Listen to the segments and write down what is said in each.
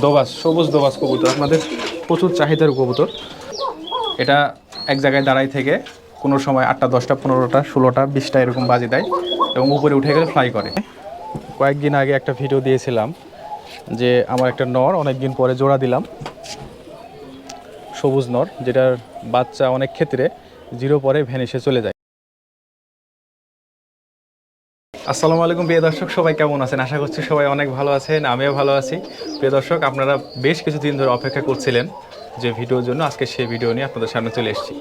দোবাস, সবুজ দোবাস কবুতর আপনাদের প্রচুর চাহিদার কবুতর। এটা এক জায়গায় দাঁড়াই থেকে কোনো সময় 8টা 10টা 15টা 16টা 20টা এরকম বাজি দেয় এবং উপরে উঠে গেলে ফ্লাই করে। কয়েকদিন আগে একটা ভিডিও দিয়েছিলাম যে আমার একটা নর অনেক দিন পরে জোড়া দিলাম, সবুজ নর, যেটার বাচ্চা অনেক ক্ষেত্রে 0 পরে ভ্যানিশে চলে যায়। আসসালামু আলাইকুম প্রিয় দর্শক, সবাই কেমন আছেন? আশা করছি সবাই অনেক ভালো আছেন, আমিও ভালো আছি। প্রিয় দর্শক, আপনারা বেশ কিছুদিন ধরে অপেক্ষা করছিলেন যে ভিডিওর জন্য, আজকে সেই ভিডিও নিয়ে আপনাদের সামনে চলে এসেছি।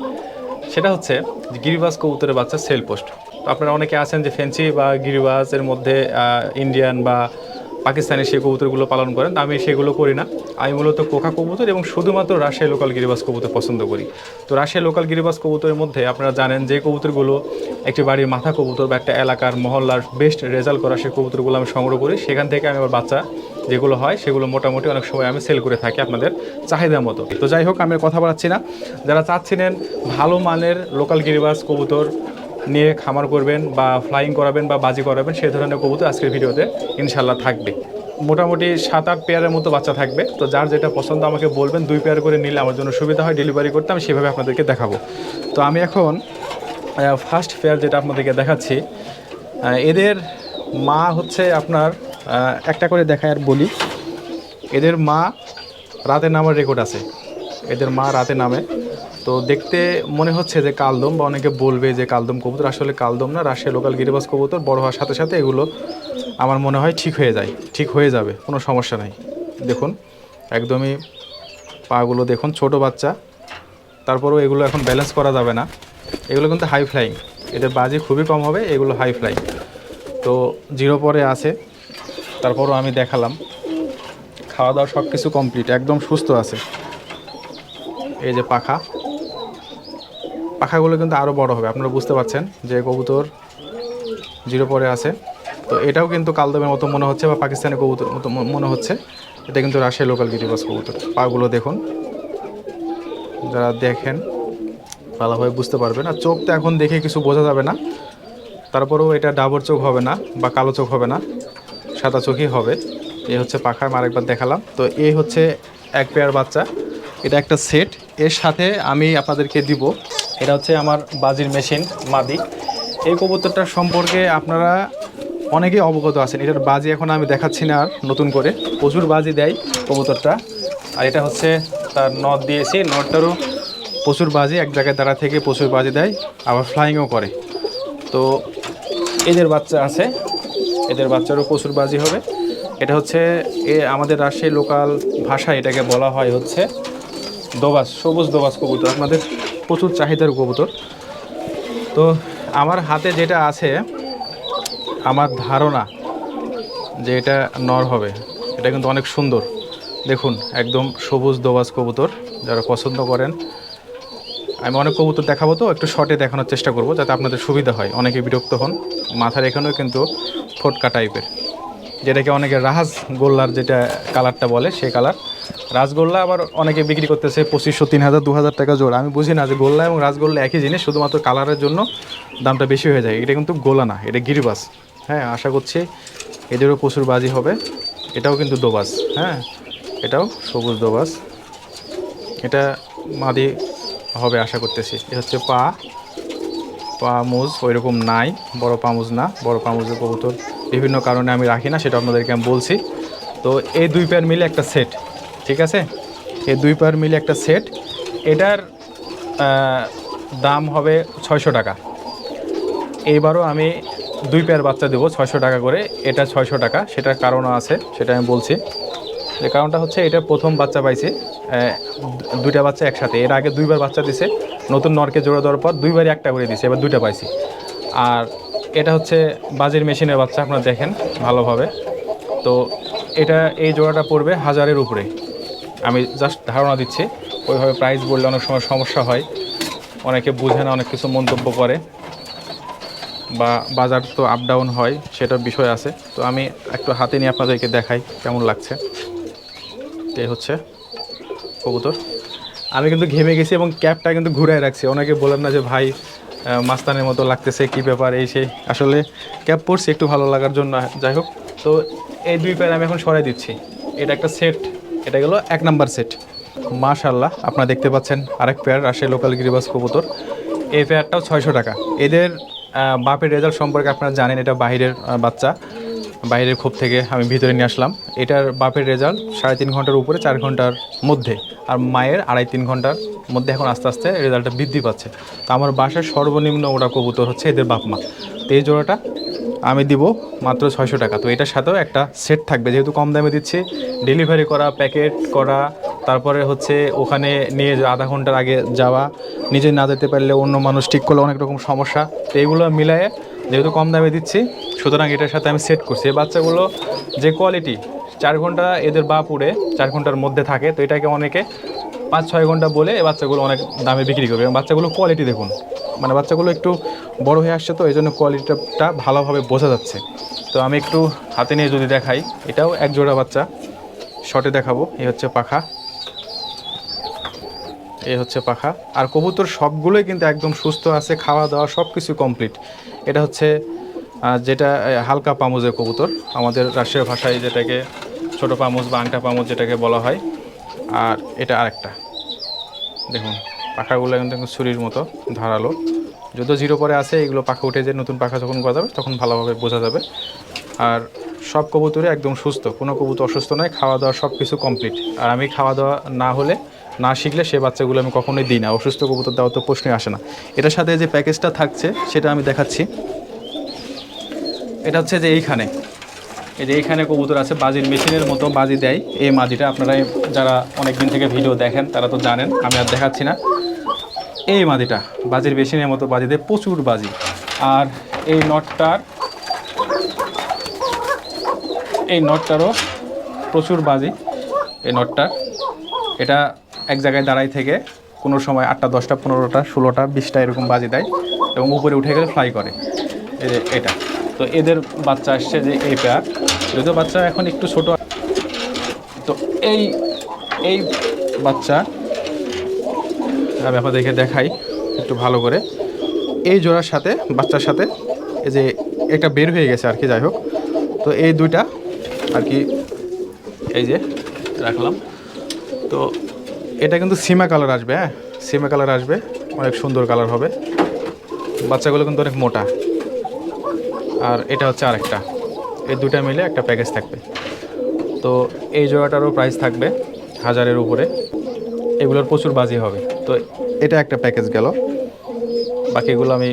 সেটা হচ্ছে যে গিরিবাজ কবুতরের বাচ্চা সেল পোস্ট। তো আপনারা অনেকে আছেন যে ফেন্সি বা গিরিবাজের মধ্যে ইন্ডিয়ান বা পাকিস্তানি সেই কবুতরগুলো পালন করেন। আমি সেগুলো করি না, আমি মূলত কোকা কবুতর এবং শুধুমাত্র রাজশাহী লোকাল গিরিবাজ কবুতর পছন্দ করি। তো রাজশাহী লোকাল গিরিবাজ কবুতরের মধ্যে আপনারা জানেন যে কবুতরগুলো একটি বাড়ির মাথা কবুতর বা একটা এলাকার মহল্লার বেস্ট রেজাল্ট করা সেই কবুতরগুলো আমি সংগ্রহ করি। সেখান থেকে আমি আবার বাচ্চা যেগুলো হয় সেগুলো মোটামুটি অনেক সময় আমি সেল করে থাকি আপনাদের চাহিদা মতো। তো যাই হোক, আমি কথা বলাচ্ছি না। যারা চাচ্ছিলেন ভালো মানের লোকাল গিরিবাজ কবুতর নিয়ে খামার করবেন বা ফ্লাইং করাবেন বা বাজি করাবেন, সেই ধরনের কবুতর আজকের ভিডিওতে ইনশাল্লাহ থাকবে। মোটামুটি 7-8 পেয়ারের মতো বাচ্চা থাকবে। তো যার যেটা পছন্দ আমাকে বলবেন, 2 পেয়ার করে নিলে আমার জন্য সুবিধা হয়, ডেলিভারি করতে আমি সেভাবে আপনাদেরকে দেখাবো। তো আমি এখন ফার্স্ট পেয়ার যেটা আপনাদেরকে দেখাচ্ছি, এদের মা হচ্ছে আপনার একটা করে দেখায় আর বলি, এদের মা রাতে নামার রেকর্ড আছে, এদের মা রাতে নামে। তো দেখতে মনে হচ্ছে যে কালদম, বা অনেকে বলবে যে কালদম কবুতর, আসলে কালদম না, রাজশাহী লোকাল গিরিবাজ কবুতর। বড় হওয়ার সাথে সাথে এগুলো আমার মনে হয় ঠিক হয়ে যায়, ঠিক হয়ে যাবে, কোনো সমস্যা নাই। দেখুন একদমই পাগুলো দেখুন, ছোট বাচ্চা, তারপরেও এগুলো এখন ব্যালেন্স করা যাবে না। এগুলো কিন্তু হাই ফ্লাইং, এদের বাজি খুবই কম হবে, এগুলো হাই ফ্লাইং। তো 0 পরে আছে, তারপরও আমি দেখালাম। খাওয়া দাওয়া সব কিছু কমপ্লিট, একদম সুস্থ আছে। এই যে পাখাগুলো কিন্তু আরও বড় হবে, আপনারা বুঝতে পারছেন যে কবুতর 0 পরে আছে। তো এটাও কিন্তু কালদমের মতো মনে হচ্ছে বা পাকিস্তানি কবুতর মতো মনে হচ্ছে। এটা কিন্তু রাজশাহী লোকাল গিরিবাজ কবুতর। পাগুলো দেখুন, যারা দেখেন ভালোভাবে বুঝতে পারবেন। আর চোখটা এখন দেখে কিছু বোঝা যাবে না, তারপরেও এটা ডাবর চোখ হবে না বা কালো চোখ হবে না, সাদা চোখই হবে। এই হচ্ছে পাখা, আমি আরেকবার দেখালাম। তো এই হচ্ছে এক পেয়ার বাচ্চা, এটা একটা সেট। এর সাথে আমি আপনাদেরকে দিব, এটা হচ্ছে আমার বাজির মেশিন মাদি। এই কবুতরটার সম্পর্কে আপনারা অনেকেই অবগত আছেন। এটার বাজি এখন আমি দেখাচ্ছি না আর নতুন করে, প্রচুর বাজি দেয় কবুতরটা। আর এটা হচ্ছে তার নট দিয়েছি, নটটারও প্রচুর বাজি, এক জায়গায় দাঁড়া থেকে প্রচুর বাজি দেয়, আবার ফ্লাইংও করে। তো এদের বাচ্চা আছে, এদের বাচ্চারও প্রচুর বাজি হবে। এটা হচ্ছে আমাদের রাজশাহী লোকাল ভাষায় এটাকে বলা হয় হচ্ছে দোবাস, সবুজ দোবাস কবুতর, আপনাদের প্রচুর চাহিদার কবুতর। তো আমার হাতে যেটা আছে, আমার ধারণা যে এটা নর হবে। এটা কিন্তু অনেক সুন্দর, দেখুন একদম সবুজ দোবাস কবুতর। যারা পছন্দ করেন, আমি অনেক কবুতর দেখাবো, তো একটু শর্টে দেখানোর চেষ্টা করব যাতে আপনাদের সুবিধা হয়, অনেকে বিরক্ত হন। মাথার এখানেও কিন্তু ফোটকা টাইপের, যেটাকে অনেকে রাহাজ গোল্লার যেটা কালারটা বলে সেই কালার। রাজগোল্লা আবার অনেকে বিক্রি করতেছে 2500, 3000, 2000 টাকা জোড়া। আমি বুঝি না যে গোল্লা এবং রাজগোল্লা একই জিনিস, শুধুমাত্র কালারের জন্য দামটা বেশি হয়ে যায়। এটা কিন্তু গোলা না, এটা গিরিবাজ। হ্যাঁ, আশা করছি এদেরও প্রচুর বাজি হবে। এটাও কিন্তু দোবাজ, হ্যাঁ, এটাও সবুজ দোবাজ। এটা মাদি হবে আশা করতেছি। এ হচ্ছে পামুজ ওই রকম নাই, বড় পামুজ না। বড় পামুজের কবুতর বিভিন্ন কারণে আমি রাখি না, সেটা আপনাদেরকে আমি বলছি। তো এই 2 পেয়ার মিলে একটা সেট, ঠিক আছে? এই 2 পেয়ার মিলে একটা সেট, এটার দাম হবে 600 টাকা। এইবারও আমি 2 পেয়ার বাচ্চা দেবো 600 টাকা করে। এটা 600 টাকা, সেটার কারণও আছে, সেটা আমি বলছি। যে কারণটা হচ্ছে, এটা প্রথম বাচ্চা পাইছে, 2টা বাচ্চা একসাথে। এর আগে 2বার বাচ্চা দিছে, নতুন নরকে জোড়া দেওয়ার পর 2বারই একটা করে দিছে, এবার 2টা পাইছি। আর এটা হচ্ছে বাজির মেশিনের বাচ্চা, আপনারা দেখেন ভালোভাবে। তো এটা এই জোড়াটা পড়বে 1000-এর উপরে, আমি জাস্ট ধারণা দিচ্ছি। ওইভাবে প্রাইস বললে অনেক সময় সমস্যা হয়, অনেকে বুঝে না, অনেক কিছু মন্তব্য করে, বা বাজার তো আপ ডাউন হয়, সেটার বিষয় আছে। তো আমি একটু হাতে নিয়ে আপনাদেরকে দেখাই কেমন লাগছে। এই হচ্ছে কবুতর। আমি কিন্তু ঘেমে গেছি এবং ক্যাপটা কিন্তু ঘুরায় রাখছি। অনেকে বলেন না যে ভাই মাস্তানের মতো লাগতেছে, কী ব্যাপার এই সেই। আসলে ক্যাপ পরছি একটু ভালো লাগার জন্য। যাই হোক, তো এই 2 পেয়ার আমি এখন সরাই দিচ্ছি। এটা একটা সেট, এটা গেল 1 নাম্বার সেট। মাশাআল্লাহ, আপনারা দেখতে পাচ্ছেন আরেক পেয়ার রাজশাহী লোকাল গিরিবাজ কবুতর। এই পেয়ারটাও 600 টাকা। এদের বাপের রেজাল্ট সম্পর্কে আপনারা জানেন, এটা বাহিরের বাচ্চা, বাইরের খোপ থেকে আমি ভিতরে নিয়ে আসলাম। এটার বাপের রেজাল্ট 3.5 ঘন্টার উপরে, 4 ঘন্টার মধ্যে, আর মায়ের 2.5-3 ঘন্টার মধ্যে এখন আস্তে আস্তে রেজাল্টটা বৃদ্ধি পাচ্ছে। তো আমার বাসার সর্বনিম্ন ওরা কবুতর হচ্ছে এদের বাপ মা। তো এই জোড়াটা আমি দিব মাত্র 600 টাকা। তো এটার সাথেও একটা সেট থাকবে, যেহেতু কম দামে দিচ্ছি, ডেলিভারি করা, প্যাকেট করা, তারপরে হচ্ছে ওখানে নিয়ে আধা ঘন্টার আগে যাওয়া, নিজে না যেতে পারলে অন্য মানুষ ঠিক করলে অনেক রকম সমস্যা। তো এইগুলো মিলায়ে যেহেতু কম দামে দিচ্ছি, সুতরাং এটার সাথে আমি সেট করছি। এই বাচ্চাগুলো যে কোয়ালিটি, 4 ঘন্টা এদের বাপ উড়ে 4 ঘন্টার মধ্যে থাকে। তো এটাকে অনেকে 5-6 ঘন্টা বলে এই বাচ্চাগুলো অনেক দামে বিক্রি করবে। এবং বাচ্চাগুলো কোয়ালিটি দেখুন, মানে বাচ্চাগুলো একটু বড় হয়ে আসছে, তো এই জন্য কোয়ালিটিটা ভালোভাবে বোঝা যাচ্ছে। তো আমি একটু হাতে নিয়ে যদি দেখাই, এটাও এক জোড়া বাচ্চা, শর্টে দেখাবো। এই হচ্ছে পাখা, এই হচ্ছে পাখা। আর কবুতর সবগুলোই কিন্তু একদম সুস্থ আছে, খাওয়া দাওয়া সব কিছু কমপ্লিট। এটা হচ্ছে যেটা হালকা পামুজের কবুতর, আমাদের রাজশাহী ভাষায় যেটাকে ছোটো পামুজ বা আংটা পামুজ যেটাকে বলা হয়। আর এটা আরেকটা দেখুন, পাখাগুলো কিন্তু ছুরির মতো ধারালো। যদিও 0 পরে আছে, এগুলো পাখা উঠে যে নতুন পাখা যখন গজাবে তখন ভালোভাবে বোঝা যাবে। আর সব কবুতরে একদম সুস্থ, কোনো কবুতর অসুস্থ নয়, খাওয়া দাওয়া সব কিছু কমপ্লিট। আর আমি খাওয়া দাওয়া না হলে, না শিখলে সে বাচ্চাগুলো আমি কখনোই দিই না। অসুস্থ কবুতর দেওয়া তো প্রশ্নই আসে না। এটার সাথে যে প্যাকেজটা থাকছে সেটা আমি দেখাচ্ছি। এটা হচ্ছে যে এইখানে, এই যে এইখানে কবুতর আছে, বাজির মেশিনের মতো বাজি দেয় এই মাদিটা। আপনারা যারা অনেক দিন থেকে ভিডিও দেখেন তারা তো জানেন, আমি আর দেখাচ্ছি না। এই মাদিটা বাজির মেশিনের মতো বাজি দেয়, প্রচুর বাজি। আর এই নটটারও প্রচুর বাজি। এই নটটা, এটা এক জায়গায় দাঁড়াই থেকে কোনো সময় 8টা 10টা 15টা 16টা 20টা এরকম বাজি দেয় এবং উপরে উঠে গেলে ফ্লাই করে। এই যে এটা, তো এদের বাচ্চা আসছে যে এই পেয়ার, যদিও বাচ্চা এখন একটু ছোট। তো এই বাচ্চা আমি আপনাদেরকে দেখাই একটু ভালো করে। এই জোড়ার সাথে, বাচ্চার সাথে, এই যে একটা বের হয়ে গেছে আর কি, যাই হোক। তো এই দুইটা আর কি এই যে রাখলাম। তো এটা কিন্তু সিমা কালার আসবে, হ্যাঁ সিমা কালার আসবে, অনেক সুন্দর কালার হবে। বাচ্চাগুলো কিন্তু অনেক মোটা। আর এটা হচ্ছে আরেকটা, এই দুটা মিলে একটা প্যাকেজ থাকবে। তো এই জোড়াটারও প্রাইস থাকবে 1000-এর উপরে। এগুলোর প্রচুর বাজি হবে। তো এটা একটা প্যাকেজ গেল, বাকিগুলো আমি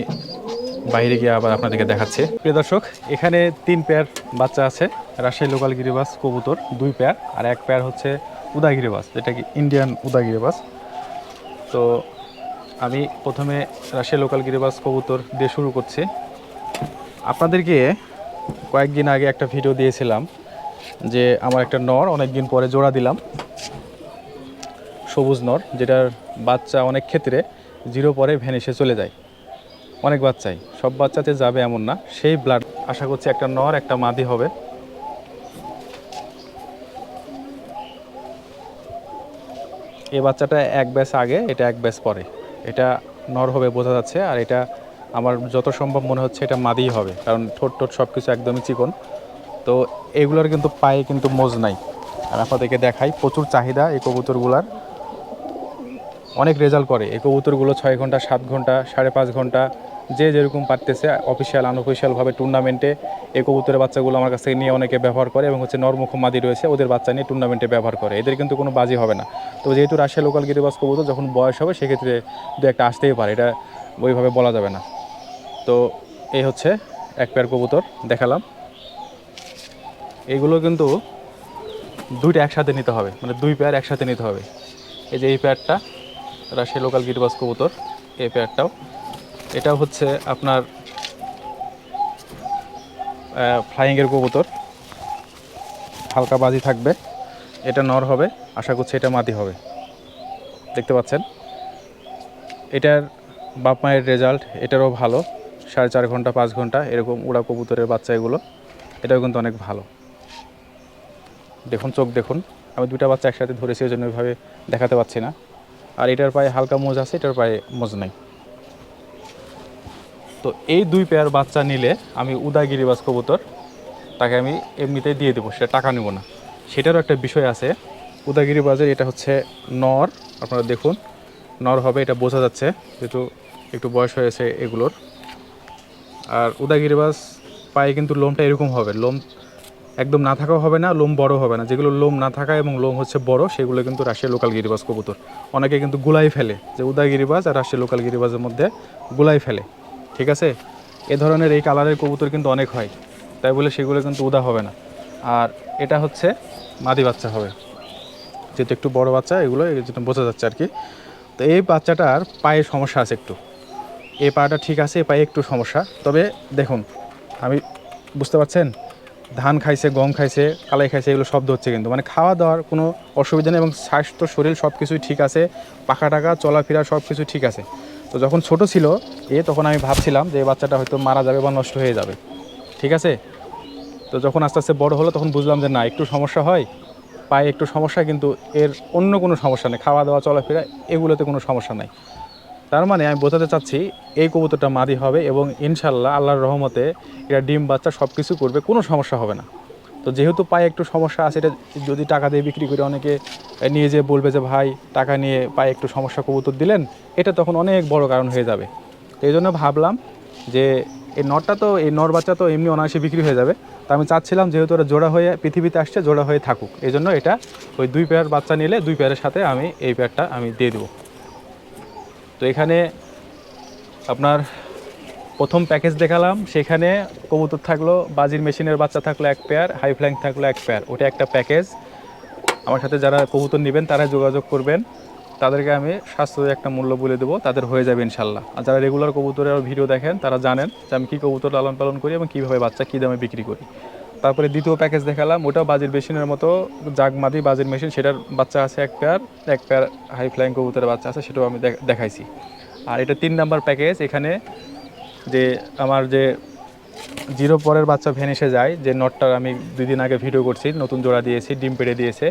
বাইরে গিয়ে আবার আপনাদেরকে দেখাচ্ছি। প্রিয় দর্শক, এখানে 3 পেয়ার বাচ্চা আছে রাজশাহী লোকাল গিরিবাজ কবুতর, 2 পেয়ার, আর 1 পেয়ার হচ্ছে উদা গিরিবাজ, যেটা কি ইন্ডিয়ান উদা গিরিবাজ। তো আমি প্রথমে রাজশাহী লোকাল গিরিবাজ কবুতর দিয়ে শুরু করছি। আপনাদেরকে কয়েকদিন আগে একটা ভিডিও দিয়েছিলাম যে আমার একটা নর অনেক দিন পরে জোড়া দিলাম, সবুজ নর, যেটার বাচ্চা অনেক ক্ষেত্রে 0 পরে ভ্যানিশে চলে যায়। অনেক বাচ্চাই, সব বাচ্চাতে যাবে এমন না। সেই ব্লাড আশা করছি একটা নর একটা মাদি হবে। এই বাচ্চাটা 1 ব্যাচ আগে, এটা 1 ব্যাচ পরে। এটা নর হবে বোঝা যাচ্ছে, আর এটা আমার যত সম্ভব মনে হচ্ছে এটা মাদিই হবে, কারণ ঠোঁট সব কিছু একদমই চিকন। তো এগুলোর কিন্তু পায়ে কিন্তু মোজ নাই। আর আপনাদেরকে দেখাই, প্রচুর চাহিদা এই কবুতরগুলার, অনেক রেজাল্ট করে এই কবুতরগুলো। 6 ঘন্টা 7 ঘন্টা 5.5 ঘন্টা যে যেরকম পারতেছে, অফিসিয়াল আনঅফিসিয়ালভাবে টুর্নামেন্টে এই কবুতরের বাচ্চাগুলো আমার কাছ থেকে নিয়ে অনেকে ব্যবহার করে, এবং হচ্ছে নরমুখ মাদি রয়েছে ওদের বাচ্চা নিয়ে টুর্নামেন্টে ব্যবহার করে। এদের কিন্তু কোনো বাজি হবে না। তো যেহেতু রাজশাহী লোকাল গিরিবাজ কবুতর যখন বয়স হবে সেক্ষেত্রে 2-1টা আসতেই পারে, এটা ওইভাবে বলা যাবে না। তো এই হচ্ছে 1 পেয়ার কবুতর দেখালাম। এইগুলো কিন্তু 2টা একসাথে নিতে হবে, মানে 2 পেয়ার একসাথে নিতে হবে। এই যে এই পেয়ারটা রাজশাহী লোকাল গিরিবাজ কবুতর, এই পেয়ারটাও, এটাও হচ্ছে আপনার ফ্লাইংয়ের কবুতর, হালকা বাজি থাকবে। এটা নর হবে, আশা করছি এটা মাদি হবে। দেখতে পাচ্ছেন এটার বাপ মায়ের রেজাল্ট, এটারও ভালো, 4.5 ঘন্টা 5 ঘন্টা এরকম উড়া কবুতরের বাচ্চা এগুলো। এটাও কিন্তু অনেক ভালো। দেখুন চোখ দেখুন, আমি 2টা বাচ্চা একসাথে ধরেছি, ওই জন্য ওইভাবে দেখাতে পাচ্ছি না। আর এটার পায়ে হালকা মোজ আছে, এটার পায়ে মোজ নাই। তো এই 2 পেয়ার বাচ্চা নিলে আমি উদা গিরিবাজ কবুতর তাকে আমি এমনিতেই দিয়ে দেবো, সেটা টাকা নেব না। সেটারও একটা বিষয় আছে, উদয়গিরি বাজের এটা হচ্ছে নর, আপনারা দেখুন নর হবে, এটা বোঝা যাচ্ছে যেহেতু একটু বয়স হয়েছে এগুলোর। আর উদয়গিরিবাজ পায়ে কিন্তু লোমটা এরকম হবে, লোম একদম না থাকাও হবে না, লোম বড় হবে না। যেগুলো লোম না থাকা এবং লোম হচ্ছে বড় সেগুলো কিন্তু রাশিয়ার লোকাল গিরিবাজ কবুতর। অনেকে কিন্তু গুলাই ফেলে যে উদয়গিরিবাজ আর রাশিয়ার লোকাল গিরিবাজের মধ্যে গুলাই ফেলে, ঠিক আছে। এ ধরনের এই কালারের কবুতর কিন্তু অনেক হয়, তাই বলে সেগুলো কিন্তু উদা হবে না। আর এটা হচ্ছে মাদি বাচ্চা হবে, যেহেতু একটু বড় বাচ্চা এগুলো এই জন্য বোঝা যাচ্ছে আর কি। তো এই বাচ্চাটার পায়ে সমস্যা আছে একটু, এই পাটা ঠিক আছে, এই পায়ে একটু সমস্যা। তবে দেখুন, আমি বুঝতে পারছেন, ধান খাইছে, গম খাইছে, কালাই খাইছে, এগুলো শব্দ হচ্ছে কিন্তু মানে খাওয়া দাওয়ার কোনো অসুবিধা নেই এবং স্বাস্থ্য শরীর সব কিছুই ঠিক আছে, পাখা টাকা চলাফেরা সব কিছু ঠিক আছে। তো যখন ছোট ছিল তখন আমি ভাবছিলাম যে এই বাচ্চাটা হয়তো মারা যাবে বা নষ্ট হয়ে যাবে, ঠিক আছে। তো যখন আস্তে আস্তে বড় হলো তখন বুঝলাম যে না, একটু সমস্যা হয়, পায়ে একটু সমস্যা, কিন্তু এর অন্য কোনো সমস্যা নেই, খাওয়া দাওয়া চলাফেরা এগুলোতে কোনো সমস্যা নাই। তার মানে আমি বোঝাতে চাচ্ছি এই কবুতরটা মাদি হবে এবং ইনশাল্লাহ আল্লাহর রহমতে এটা ডিম বাচ্চা সব কিছু করবে, কোনো সমস্যা হবে না। তো যেহেতু পায়ে একটু সমস্যা আছে, এটা যদি টাকা দিয়ে বিক্রি করে অনেকে নিয়ে যেয়ে বলবে যে ভাই টাকা নিয়ে পায়ে একটু সমস্যা কবুতর দিলেন, এটা তখন অনেক বড় কারণ হয়ে যাবে। তো এই জন্য ভাবলাম যে এই নরটা তো, এই নর বাচ্চা তো এমনি অনায়াসে বিক্রি হয়ে যাবে। তো আমি চাচ্ছিলাম যেহেতু ওরা জোড়া হয়ে পৃথিবীতে আসছে, জোড়া হয়ে থাকুক, এই জন্য এটা ওই 2 পেয়ার বাচ্চা নিলে 2 পেয়ারের সাথে আমি এই পেয়ারটা আমি দিয়ে দেবো। তো এখানে আপনার প্রথম প্যাকেজ দেখালাম, সেখানে কবুতর থাকলো, বাজির মেশিনের বাচ্চা থাকলো 1 পেয়ার, হাই ফ্লাইং থাকলো 1 পেয়ার, ওটা একটা প্যাকেজ। আমার সাথে যারা কবুতর নেবেন তারা যোগাযোগ করবেন, তাদেরকে আমি স্বাস্থ্য একটা মূল্য বলে দেবো, তাদের হয়ে যাবে ইনশাল্লাহ। আর যারা রেগুলার কবুতরের ভিডিও দেখেন তারা জানেন যে আমি কী কবুতর লালন পালন করি এবং কীভাবে বাচ্চা কী দামে বিক্রি করি। তারপরে দ্বিতীয় প্যাকেজ দেখালাম, ওটাও বাজির মেশিনের মতো, জাগমাদি বাজির মেশিন, সেটার বাচ্চা আছে 1 পেয়ার, 1 পেয়ার হাই ফ্লাইং কবুতরের বাচ্চা আছে, সেটাও আমি দেখাইছি। আর এটা 3 নাম্বার প্যাকেজ। এখানে যে আমার যে 0 পরের বাচ্চা ভেনিসে যায়, যে নটটার আমি 2 দিন আগে ভিডিও করছি, নতুন জোড়া দিয়েছি, ডিম পেড়ে দিয়েছে,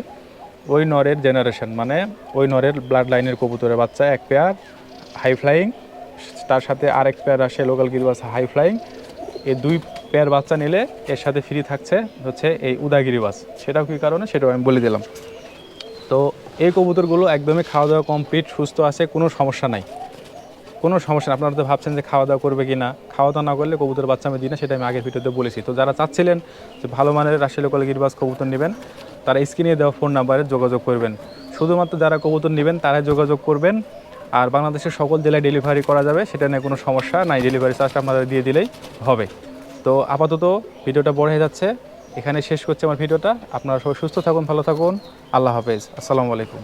ওই নরের জেনারেশন, মানে ওই নরের ব্লাড লাইনের কবুতরের বাচ্চা 1 পেয়ার হাই ফ্লাইং, তার সাথে আরেক পেয়ার আসে লোকাল গিরিবাজ হাই ফ্লাইং। এই 2 পেয়ার বাচ্চা নিলে এর সাথে ফ্রি থাকছে হচ্ছে এই উদয়গিরিবাজ। সেটাও কী কারণে সেটাও আমি বলে দিলাম। তো এই কবুতরগুলো একদমই খাওয়া দাওয়া কমপ্লিট, সুস্থ আছে, কোনো সমস্যা নাই, কোনো সমস্যা না। আপনারা তো ভাবছেন যে খাওয়া দাওয়া করবে কি না, খাওয়া দাওয়া না করলে কবুতর বাচ্চা আমি দিই না, সেটা আমি আগের ভিডিওতে বলেছি। তো যারা চাচ্ছিলেন যে ভালো মানের রাশিয়ান লোকাল গিরিবাজ কবুতর নেবেন, তারা স্ক্রিনে দেওয়া ফোন নাম্বারে যোগাযোগ করবেন। শুধুমাত্র যারা কবুতর নেবেন তারাই যোগাযোগ করবেন। আর বাংলাদেশের সকল জেলায় ডেলিভারি করা যাবে, সেটা নিয়ে কোনো সমস্যা নাই, ডেলিভারি চার্জটা আপনারা দিয়ে দিলেই হবে। তো আপাতত ভিডিওটা বড় হয়ে যাচ্ছে, এখানে শেষ করছি আমার ভিডিওটা। আপনারা সবাই সুস্থ থাকুন, ভালো থাকুন, আল্লাহ হাফেজ, আসসালামু আলাইকুম।